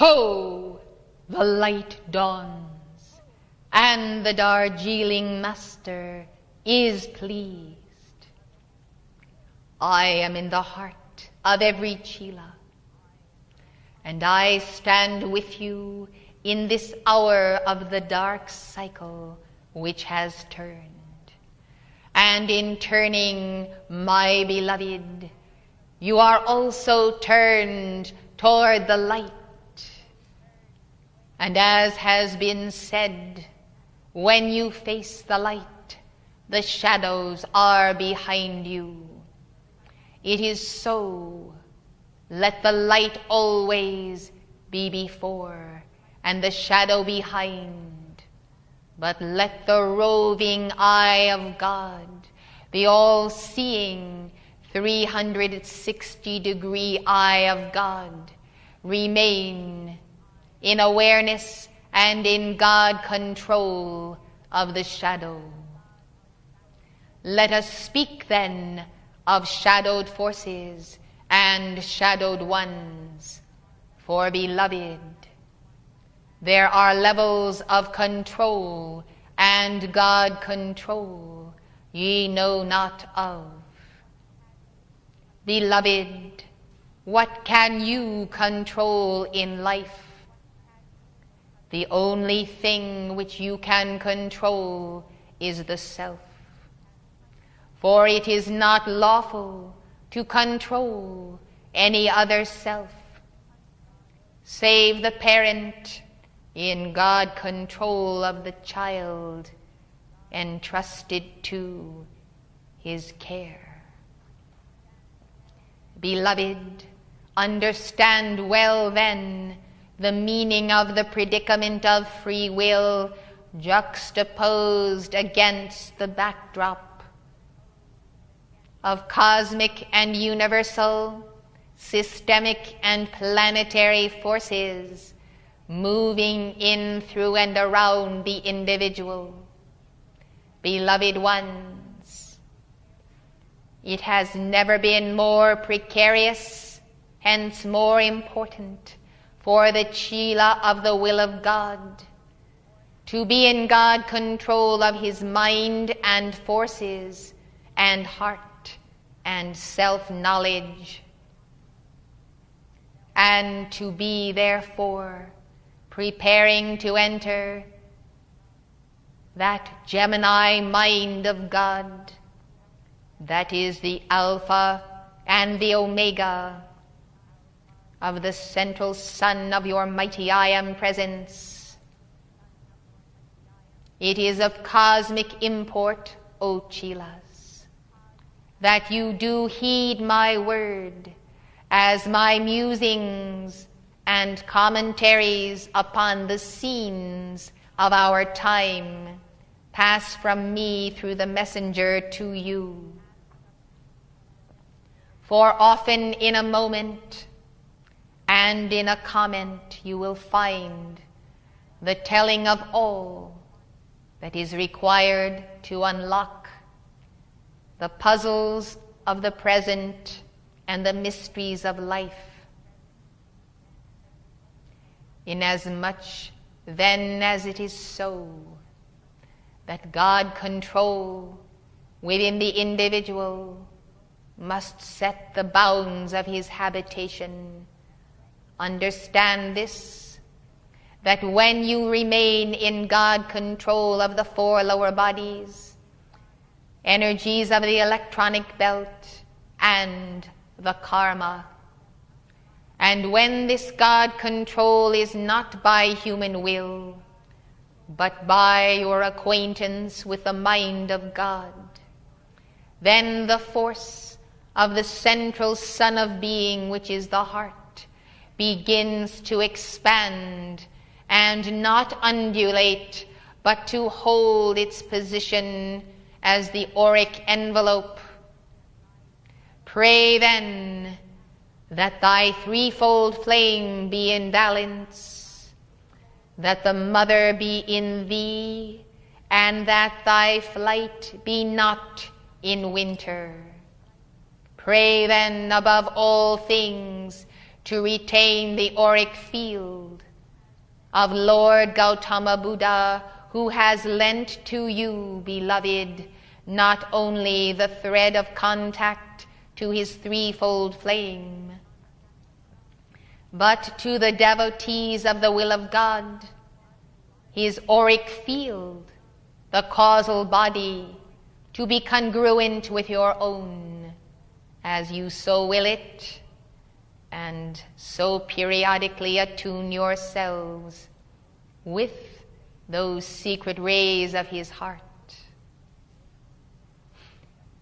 Ho! The light dawns, and the Darjeeling master is pleased. I am in the heart of every Chila, and I stand with you in this hour of the dark cycle which has turned. And in turning, my beloved, you are also turned toward the light. And as has been said, when you face the light, the shadows are behind you. It is so. Let the light always be before, and the shadow behind. But let the roving eye of God, the all-seeing 360-degree eye of God, remain in awareness and in God control of the shadow. Let us speak then of shadowed forces and shadowed ones. For beloved, there are levels of control and God control ye know not of. Beloved, what can you control in life? The only thing which you can control is the self. For it is not lawful to control any other self, save the parent in God control of the child entrusted to his care. Beloved, understand well then the meaning of the predicament of free will juxtaposed against the backdrop of cosmic and universal, systemic and planetary forces moving in, through, and around the individual. Beloved ones, it has never been more precarious, hence more important, for the Chila of the will of God to be in God control of his mind and forces and heart and self-knowledge, and to be therefore preparing to enter that Gemini mind of God that is the Alpha and the Omega of the central sun of your mighty I Am presence. It is of cosmic import, O Chilas, that you do heed my word as my musings and commentaries upon the scenes of our time pass from me through the messenger to you. For often in a moment and in a comment you will find the telling of all that is required to unlock the puzzles of the present and the mysteries of life. Inasmuch then as it is so that God control within the individual must set the bounds of his habitation, understand this, that when you remain in God control of the four lower bodies, energies of the electronic belt and the karma, and when this God control is not by human will, but by your acquaintance with the mind of God, then the force of the central sun of being, which is the heart, begins to expand and not undulate, but to hold its position as the auric envelope. Pray then that thy threefold flame be in balance, that the mother be in thee, and that thy flight be not in winter. Pray then above all things to retain the auric field of Lord Gautama Buddha, who has lent to you, beloved, not only the thread of contact to his threefold flame, but to the devotees of the will of God, his auric field, the causal body, to be congruent with your own, as you so will it, and so periodically attune yourselves with those secret rays of his heart.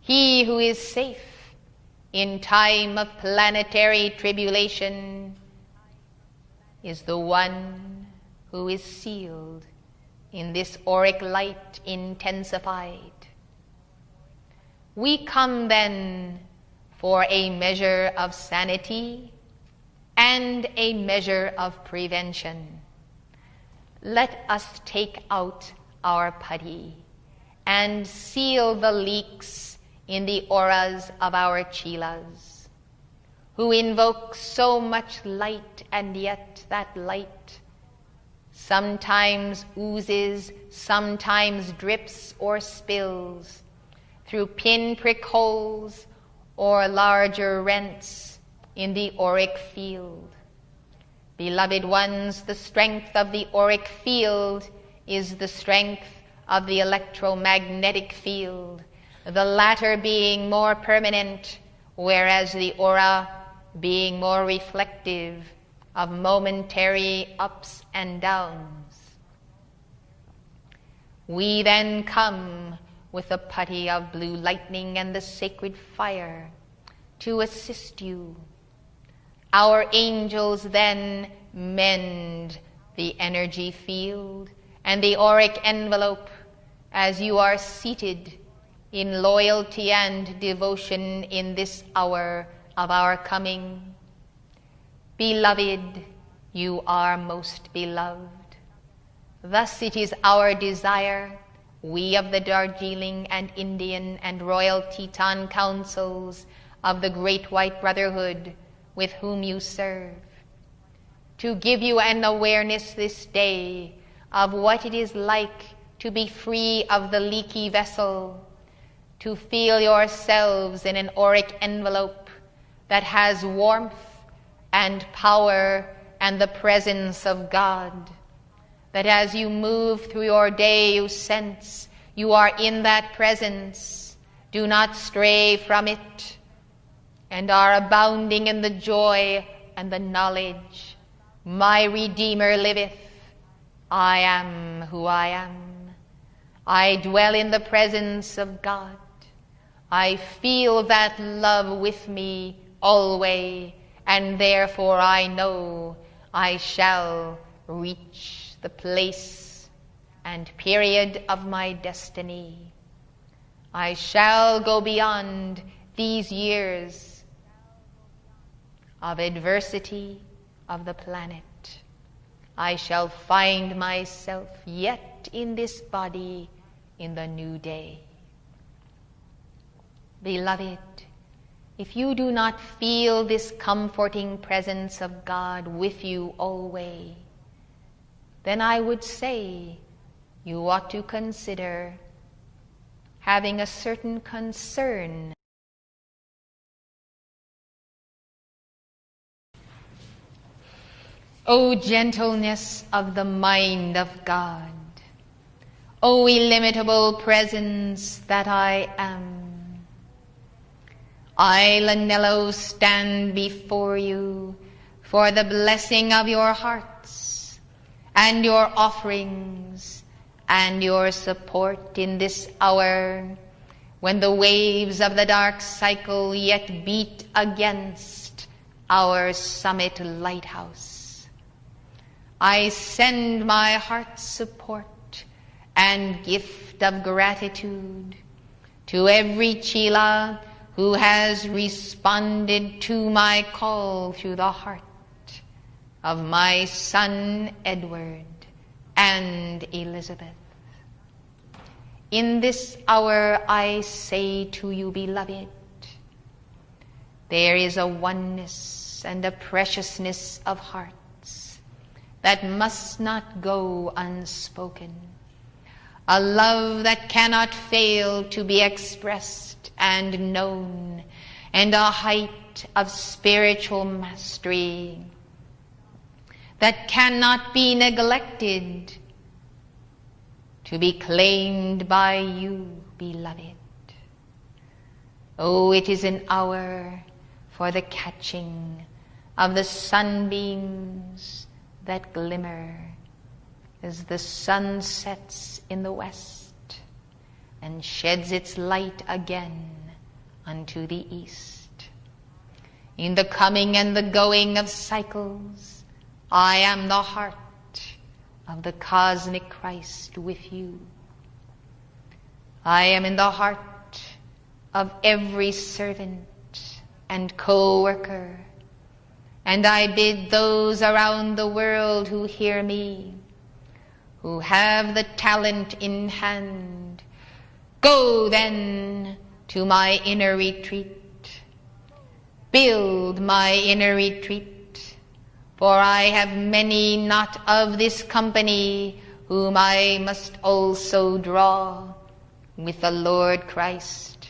He who is safe in time of planetary tribulation is the one who is sealed in this auric light intensified. We come then for a measure of sanity and a measure of prevention. Let us take out our putty and seal the leaks in the auras of our chelas, who invoke so much light, and yet that light sometimes oozes, sometimes drips or spills through pinprick holes or larger rents in the auric field. Beloved ones, the strength of the auric field is the strength of the electromagnetic field, the latter being more permanent, whereas the aura being more reflective of momentary ups and downs. We then come with a putty of blue lightning and the sacred fire to assist you. Our angels then mend the energy field and the auric envelope as you are seated in loyalty and devotion in this hour of our coming. Beloved, you are most beloved. Thus it is our desire, we of the Darjeeling and Indian and Royal Teton Councils of the Great White Brotherhood with whom you serve, to give you an awareness this day of what it is like to be free of the leaky vessel, to feel yourselves in an auric envelope that has warmth and power and the presence of God, that as you move through your day you sense you are in that presence, do not stray from it, and are abounding in the joy and the knowledge, my Redeemer liveth, I am who I am. I dwell in the presence of God. I feel that love with me always, and therefore I know I shall reach the place and period of my destiny. I shall go beyond these years of adversity of the planet. I shall find myself yet in this body in the new day. Beloved, if you do not feel this comforting presence of God with you always, then I would say you ought to consider having a certain concern. O gentleness of the mind of God, O illimitable presence that I am, I, Lanello, stand before you for the blessing of your hearts and your offerings and your support in this hour when the waves of the dark cycle yet beat against our summit lighthouse. I send my heart's support and gift of gratitude to every Chela who has responded to my call through the heart of my son Edward and Elizabeth. In this hour I say to you, beloved, there is a oneness depths and a preciousness of hearts that must not go unspoken. A love that cannot fail to be expressed and known, and a height of spiritual mastery that cannot be neglected, to be claimed by you, beloved. Oh, it is an hour for the catching of the sunbeams that glimmer as the sun sets in the west and sheds its light again unto the east. In the coming and the going of cycles, I am the heart of the cosmic Christ with you. I am in the heart of every servant and co-worker, and I bid those around the world who hear me, who have the talent in hand, go then to my inner retreat. Build my inner retreat, for I have many not of this company whom I must also draw with the Lord Christ.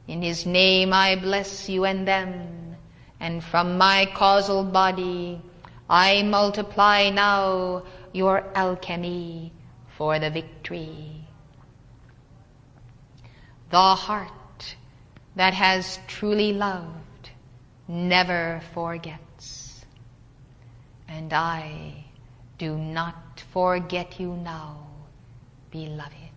In his name I bless you and them, and from my causal body I multiply now your alchemy for the victory. The heart that has truly loved never forgets, and I do not forget you now, beloved.